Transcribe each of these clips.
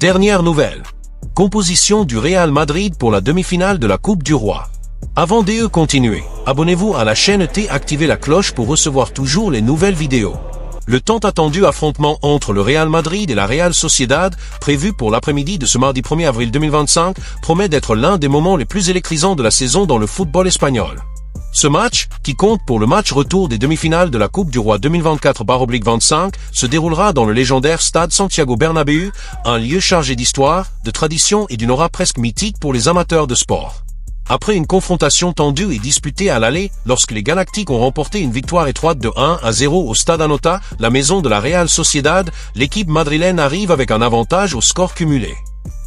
Dernière nouvelle. Composition du Real Madrid pour la demi-finale de la Coupe du Roi. Avant de continuer, abonnez-vous à la chaîne et activez la cloche pour recevoir toujours les nouvelles vidéos. Le tant attendu affrontement entre le Real Madrid et la Real Sociedad, prévu pour l'après-midi de ce mardi 1er avril 2025, promet d'être l'un des moments les plus électrisants de la saison dans le football espagnol. Ce match, qui compte pour le match retour des demi-finales de la Coupe du Roi 2024/25, se déroulera dans le légendaire stade Santiago Bernabéu, un lieu chargé d'histoire, de tradition et d'une aura presque mythique pour les amateurs de sport. Après une confrontation tendue et disputée à l'aller, lorsque les Galactiques ont remporté une victoire étroite de 1-0 au Stade Anoeta, la maison de la Real Sociedad, l'équipe madrilène arrive avec un avantage au score cumulé.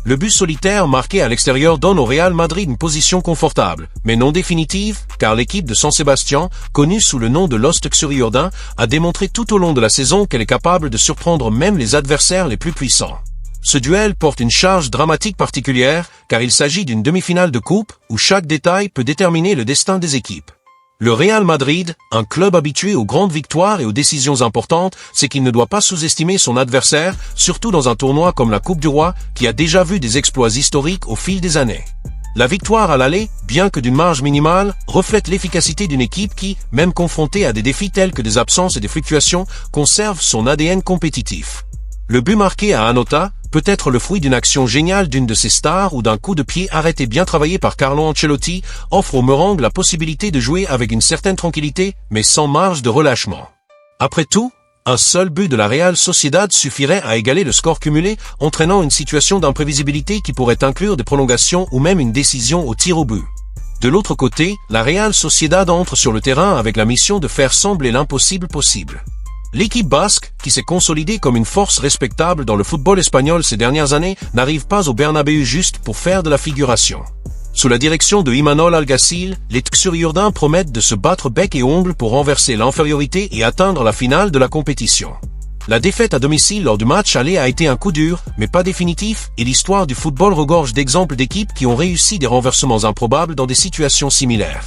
Le but solitaire marqué à l'extérieur donne au Real Madrid une position confortable, mais non définitive, car l'équipe de San Sebastián, connue sous le nom de l'Ostxuri-Urdin, a démontré tout au long de la saison qu'elle est capable de surprendre même les adversaires les plus puissants. Ce duel porte une charge dramatique particulière, car il s'agit d'une demi-finale de coupe, où chaque détail peut déterminer le destin des équipes. Le Real Madrid, un club habitué aux grandes victoires et aux décisions importantes, sait qu'il ne doit pas sous-estimer son adversaire, surtout dans un tournoi comme la Coupe du Roi, qui a déjà vu des exploits historiques au fil des années. La victoire à l'aller, bien que d'une marge minimale, reflète l'efficacité d'une équipe qui, même confrontée à des défis tels que des absences et des fluctuations, conserve son ADN compétitif. Le but marqué à Anoeta peut être le fruit d'une action géniale d'une de ses stars ou d'un coup de pied arrêté bien travaillé par Carlo Ancelotti, offre aux Merengues la possibilité de jouer avec une certaine tranquillité, mais sans marge de relâchement. Après tout, un seul but de la Real Sociedad suffirait à égaler le score cumulé, entraînant une situation d'imprévisibilité qui pourrait inclure des prolongations ou même une décision au tir au but. De l'autre côté, la Real Sociedad entre sur le terrain avec la mission de faire sembler l'impossible possible. L'équipe basque, qui s'est consolidée comme une force respectable dans le football espagnol ces dernières années, n'arrive pas au Bernabéu juste pour faire de la figuration. Sous la direction de Imanol Alguacil, les Txuri-Urdins promettent de se battre bec et ongles pour renverser l'infériorité et atteindre la finale de la compétition. La défaite à domicile lors du match aller a été un coup dur, mais pas définitif, et l'histoire du football regorge d'exemples d'équipes qui ont réussi des renversements improbables dans des situations similaires.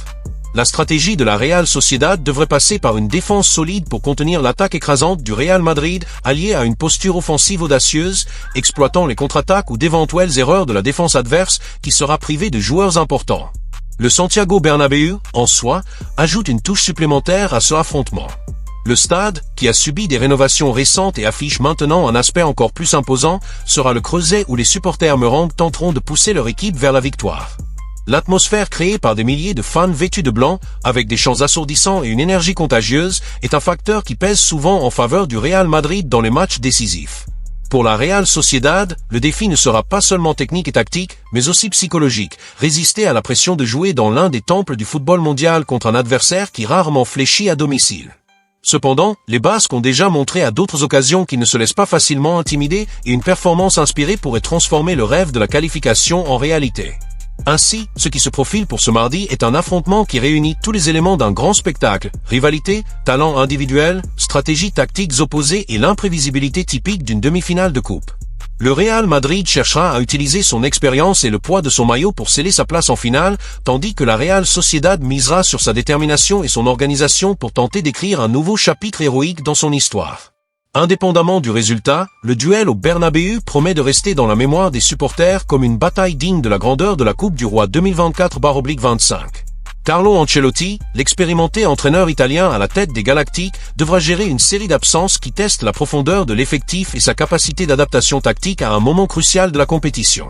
La stratégie de la Real Sociedad devrait passer par une défense solide pour contenir l'attaque écrasante du Real Madrid, alliée à une posture offensive audacieuse, exploitant les contre-attaques ou d'éventuelles erreurs de la défense adverse qui sera privée de joueurs importants. Le Santiago Bernabéu, en soi, ajoute une touche supplémentaire à ce affrontement. Le stade, qui a subi des rénovations récentes et affiche maintenant un aspect encore plus imposant, sera le creuset où les supporters merengues tenteront de pousser leur équipe vers la victoire. L'atmosphère créée par des milliers de fans vêtus de blanc, avec des chants assourdissants et une énergie contagieuse, est un facteur qui pèse souvent en faveur du Real Madrid dans les matchs décisifs. Pour la Real Sociedad, le défi ne sera pas seulement technique et tactique, mais aussi psychologique, résister à la pression de jouer dans l'un des temples du football mondial contre un adversaire qui rarement fléchit à domicile. Cependant, les Basques ont déjà montré à d'autres occasions qu'ils ne se laissent pas facilement intimider et une performance inspirée pourrait transformer le rêve de la qualification en réalité. Ainsi, ce qui se profile pour ce mardi est un affrontement qui réunit tous les éléments d'un grand spectacle, rivalité, talent individuel, stratégies tactiques opposées et l'imprévisibilité typique d'une demi-finale de coupe. Le Real Madrid cherchera à utiliser son expérience et le poids de son maillot pour sceller sa place en finale, tandis que la Real Sociedad misera sur sa détermination et son organisation pour tenter d'écrire un nouveau chapitre héroïque dans son histoire. Indépendamment du résultat, le duel au Bernabéu promet de rester dans la mémoire des supporters comme une bataille digne de la grandeur de la Coupe du Roi 2024/25. Carlo Ancelotti, l'expérimenté entraîneur italien à la tête des Galactiques, devra gérer une série d'absences qui testent la profondeur de l'effectif et sa capacité d'adaptation tactique à un moment crucial de la compétition.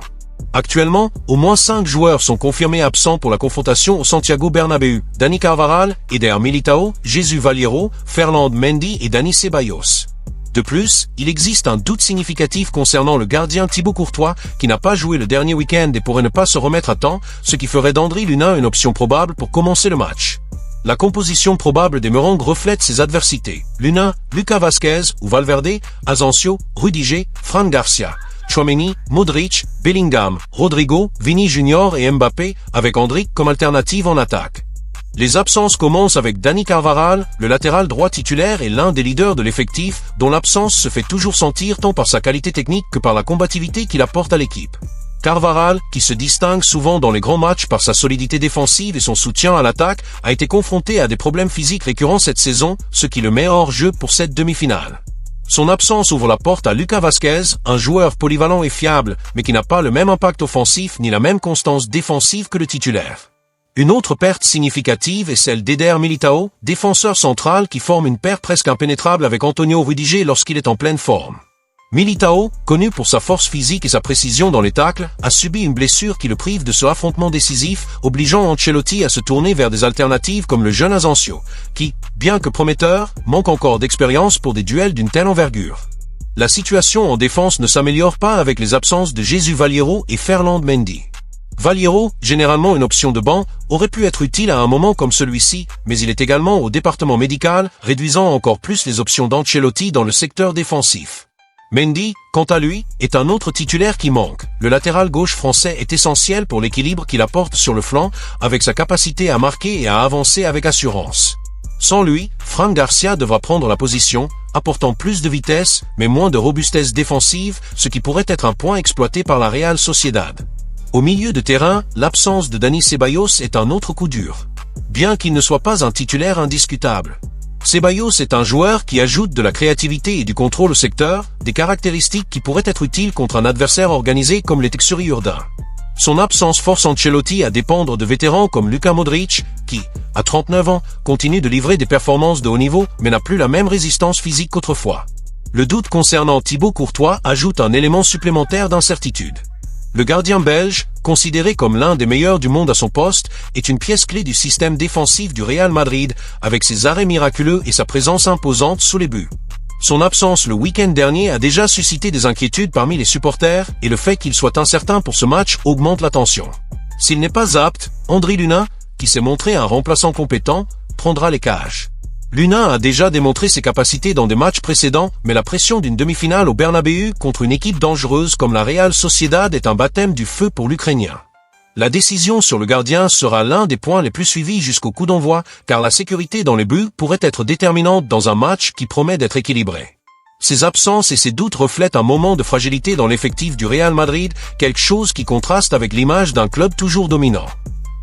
Actuellement, au moins 5 joueurs sont confirmés absents pour la confrontation au Santiago Bernabéu: Dani Carvajal, Eder Militao, Jesús Vallejo, Ferland Mendy et Dani Ceballos. De plus, il existe un doute significatif concernant le gardien Thibaut Courtois, qui n'a pas joué le dernier week-end et pourrait ne pas se remettre à temps, ce qui ferait d'Andri Luna une option probable pour commencer le match. La composition probable des Merengues reflète ces adversités: Luna, Lucas Vázquez ou Valverde, Asensio, Rudiger, Fran Garcia, Tchouaméni, Modric, Bellingham, Rodrigo, Vini Junior et Mbappé, avec Endrick comme alternative en attaque. Les absences commencent avec Dani Carvajal, le latéral droit titulaire et l'un des leaders de l'effectif, dont l'absence se fait toujours sentir tant par sa qualité technique que par la combativité qu'il apporte à l'équipe. Carvajal, qui se distingue souvent dans les grands matchs par sa solidité défensive et son soutien à l'attaque, a été confronté à des problèmes physiques récurrents cette saison, ce qui le met hors jeu pour cette demi-finale. Son absence ouvre la porte à Lucas Vázquez, un joueur polyvalent et fiable, mais qui n'a pas le même impact offensif ni la même constance défensive que le titulaire. Une autre perte significative est celle d'Éder Militão, défenseur central qui forme une paire presque impénétrable avec Antonio Rudiger lorsqu'il est en pleine forme. Militão, connu pour sa force physique et sa précision dans les tacles, a subi une blessure qui le prive de ce affrontement décisif, obligeant Ancelotti à se tourner vers des alternatives comme le jeune Asensio, qui, bien que prometteur, manque encore d'expérience pour des duels d'une telle envergure. La situation en défense ne s'améliore pas avec les absences de Jesús Vallejo et Ferland Mendy. Vallejo, généralement une option de banc, aurait pu être utile à un moment comme celui-ci, mais il est également au département médical, réduisant encore plus les options d'Ancelotti dans le secteur défensif. Mendy, quant à lui, est un autre titulaire qui manque. Le latéral gauche français est essentiel pour l'équilibre qu'il apporte sur le flanc, avec sa capacité à marquer et à avancer avec assurance. Sans lui, Fran Garcia devra prendre la position, apportant plus de vitesse, mais moins de robustesse défensive, ce qui pourrait être un point exploité par la Real Sociedad. Au milieu de terrain, l'absence de Dani Ceballos est un autre coup dur. Bien qu'il ne soit pas un titulaire indiscutable. Ceballos est un joueur qui ajoute de la créativité et du contrôle au secteur, des caractéristiques qui pourraient être utiles contre un adversaire organisé comme les Texuri Urdain. Son absence force Ancelotti à dépendre de vétérans comme Luka Modric, qui, à 39 ans, continue de livrer des performances de haut niveau mais n'a plus la même résistance physique qu'autrefois. Le doute concernant Thibaut Courtois ajoute un élément supplémentaire d'incertitude. Le gardien belge, considéré comme l'un des meilleurs du monde à son poste, est une pièce clé du système défensif du Real Madrid, avec ses arrêts miraculeux et sa présence imposante sous les buts. Son absence le week-end dernier a déjà suscité des inquiétudes parmi les supporters, et le fait qu'il soit incertain pour ce match augmente la tension. S'il n'est pas apte, André Lunin, qui s'est montré un remplaçant compétent, prendra les cages. Lunin a déjà démontré ses capacités dans des matchs précédents, mais la pression d'une demi-finale au Bernabéu contre une équipe dangereuse comme la Real Sociedad est un baptême du feu pour l'Ukrainien. La décision sur le gardien sera l'un des points les plus suivis jusqu'au coup d'envoi, car la sécurité dans les buts pourrait être déterminante dans un match qui promet d'être équilibré. Ces absences et ces doutes reflètent un moment de fragilité dans l'effectif du Real Madrid, quelque chose qui contraste avec l'image d'un club toujours dominant.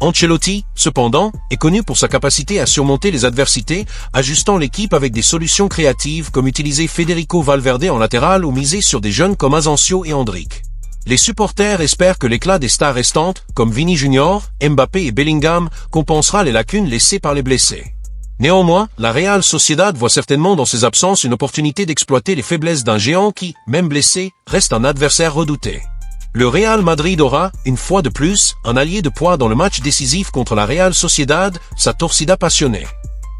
Ancelotti, cependant, est connu pour sa capacité à surmonter les adversités, ajustant l'équipe avec des solutions créatives comme utiliser Federico Valverde en latéral ou miser sur des jeunes comme Asensio et Endrick. Les supporters espèrent que l'éclat des stars restantes, comme Vini Junior, Mbappé et Bellingham, compensera les lacunes laissées par les blessés. Néanmoins, la Real Sociedad voit certainement dans ses absences une opportunité d'exploiter les faiblesses d'un géant qui, même blessé, reste un adversaire redouté. Le Real Madrid aura, une fois de plus, un allié de poids dans le match décisif contre la Real Sociedad, sa torcida passionnée.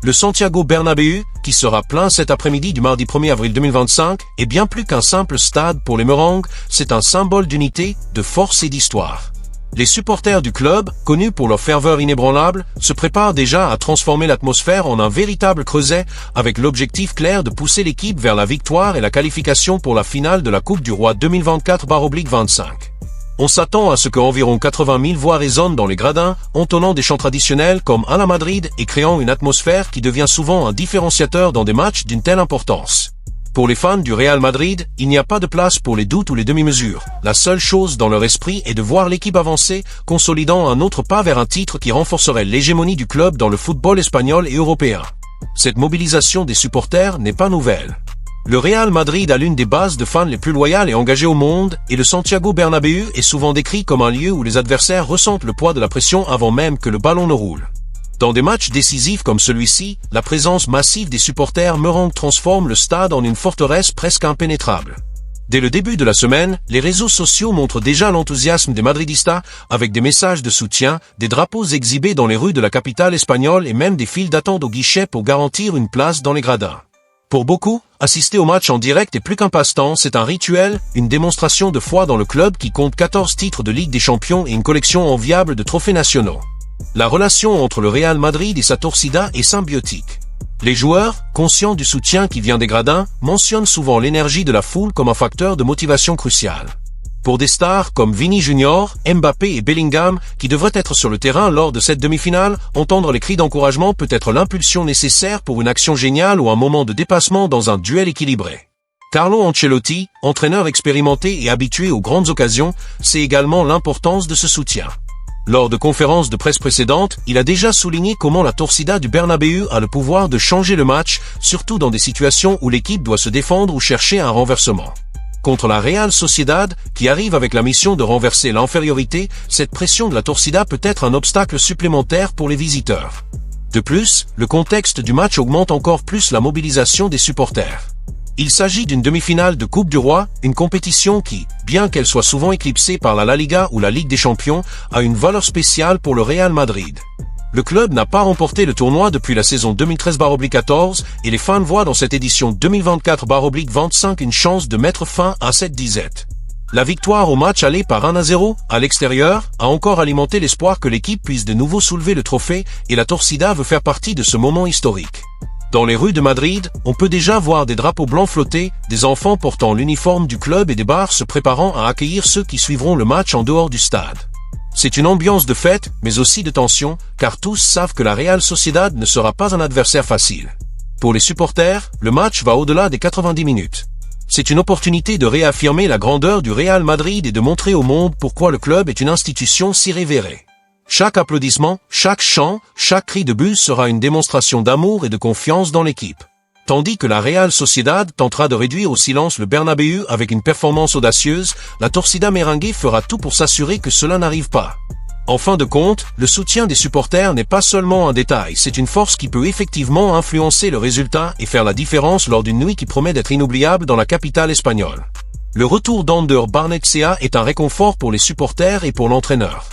Le Santiago Bernabéu, qui sera plein cet après-midi du mardi 1er avril 2025, est bien plus qu'un simple stade pour les Merengues, c'est un symbole d'unité, de force et d'histoire. Les supporters du club, connus pour leur ferveur inébranlable, se préparent déjà à transformer l'atmosphère en un véritable creuset, avec l'objectif clair de pousser l'équipe vers la victoire et la qualification pour la finale de la Coupe du Roi 2024/25. On s'attend à ce qu'environ 80 000 voix résonnent dans les gradins, entonnant des chants traditionnels comme à la Madrid et créant une atmosphère qui devient souvent un différenciateur dans des matchs d'une telle importance. Pour les fans du Real Madrid, il n'y a pas de place pour les doutes ou les demi-mesures. La seule chose dans leur esprit est de voir l'équipe avancer, consolidant un autre pas vers un titre qui renforcerait l'hégémonie du club dans le football espagnol et européen. Cette mobilisation des supporters n'est pas nouvelle. Le Real Madrid a l'une des bases de fans les plus loyales et engagées au monde, et le Santiago Bernabéu est souvent décrit comme un lieu où les adversaires ressentent le poids de la pression avant même que le ballon ne roule. Dans des matchs décisifs comme celui-ci, la présence massive des supporters merengues transforme le stade en une forteresse presque impénétrable. Dès le début de la semaine, les réseaux sociaux montrent déjà l'enthousiasme des Madridistas, avec des messages de soutien, des drapeaux exhibés dans les rues de la capitale espagnole et même des files d'attente au guichet pour garantir une place dans les gradins. Pour beaucoup, assister au match en direct est plus qu'un passe-temps, c'est un rituel, une démonstration de foi dans le club qui compte 14 titres de Ligue des Champions et une collection enviable de trophées nationaux. La relation entre le Real Madrid et sa torcida est symbiotique. Les joueurs, conscients du soutien qui vient des gradins, mentionnent souvent l'énergie de la foule comme un facteur de motivation crucial. Pour des stars comme Vini Junior, Mbappé et Bellingham, qui devraient être sur le terrain lors de cette demi-finale, entendre les cris d'encouragement peut être l'impulsion nécessaire pour une action géniale ou un moment de dépassement dans un duel équilibré. Carlo Ancelotti, entraîneur expérimenté et habitué aux grandes occasions, sait également l'importance de ce soutien. Lors de conférences de presse précédentes, il a déjà souligné comment la Torcida du Bernabéu a le pouvoir de changer le match, surtout dans des situations où l'équipe doit se défendre ou chercher un renversement. Contre la Real Sociedad, qui arrive avec la mission de renverser l'infériorité, cette pression de la Torcida peut être un obstacle supplémentaire pour les visiteurs. De plus, le contexte du match augmente encore plus la mobilisation des supporters. Il s'agit d'une demi-finale de Coupe du Roi, une compétition qui, bien qu'elle soit souvent éclipsée par la Liga ou la Ligue des Champions, a une valeur spéciale pour le Real Madrid. Le club n'a pas remporté le tournoi depuis la saison 2013-14 et les fans voient dans cette édition 2024-25 une chance de mettre fin à cette disette. La victoire au match aller par 1-0 à l'extérieur a encore alimenté l'espoir que l'équipe puisse de nouveau soulever le trophée et la Torcida veut faire partie de ce moment historique. Dans les rues de Madrid, on peut déjà voir des drapeaux blancs flotter, des enfants portant l'uniforme du club et des bars se préparant à accueillir ceux qui suivront le match en dehors du stade. C'est une ambiance de fête, mais aussi de tension, car tous savent que la Real Sociedad ne sera pas un adversaire facile. Pour les supporters, le match va au-delà des 90 minutes. C'est une opportunité de réaffirmer la grandeur du Real Madrid et de montrer au monde pourquoi le club est une institution si révérée. Chaque applaudissement, chaque chant, chaque cri de but sera une démonstration d'amour et de confiance dans l'équipe. Tandis que la Real Sociedad tentera de réduire au silence le Bernabéu avec une performance audacieuse, la Torcida merengue fera tout pour s'assurer que cela n'arrive pas. En fin de compte, le soutien des supporters n'est pas seulement un détail, c'est une force qui peut effectivement influencer le résultat et faire la différence lors d'une nuit qui promet d'être inoubliable dans la capitale espagnole. Le retour d'Ander Barnechea est un réconfort pour les supporters et pour l'entraîneur.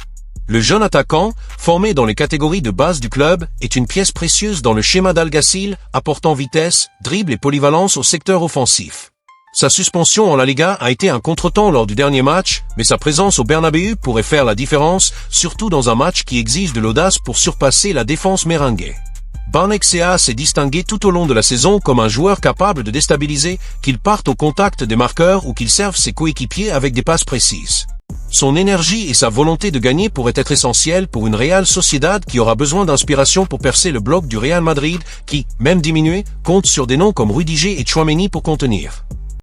Le jeune attaquant, formé dans les catégories de base du club, est une pièce précieuse dans le schéma d'Algacil, apportant vitesse, dribble et polyvalence au secteur offensif. Sa suspension en La Liga a été un contretemps lors du dernier match, mais sa présence au Bernabéu pourrait faire la différence, surtout dans un match qui exige de l'audace pour surpasser la défense merengue. Barnechea s'est distingué tout au long de la saison comme un joueur capable de déstabiliser, qu'il parte au contact des marqueurs ou qu'il serve ses coéquipiers avec des passes précises. Son énergie et sa volonté de gagner pourraient être essentielles pour une Real Sociedad qui aura besoin d'inspiration pour percer le bloc du Real Madrid qui, même diminué, compte sur des noms comme Rudiger et Tchouaméni pour contenir.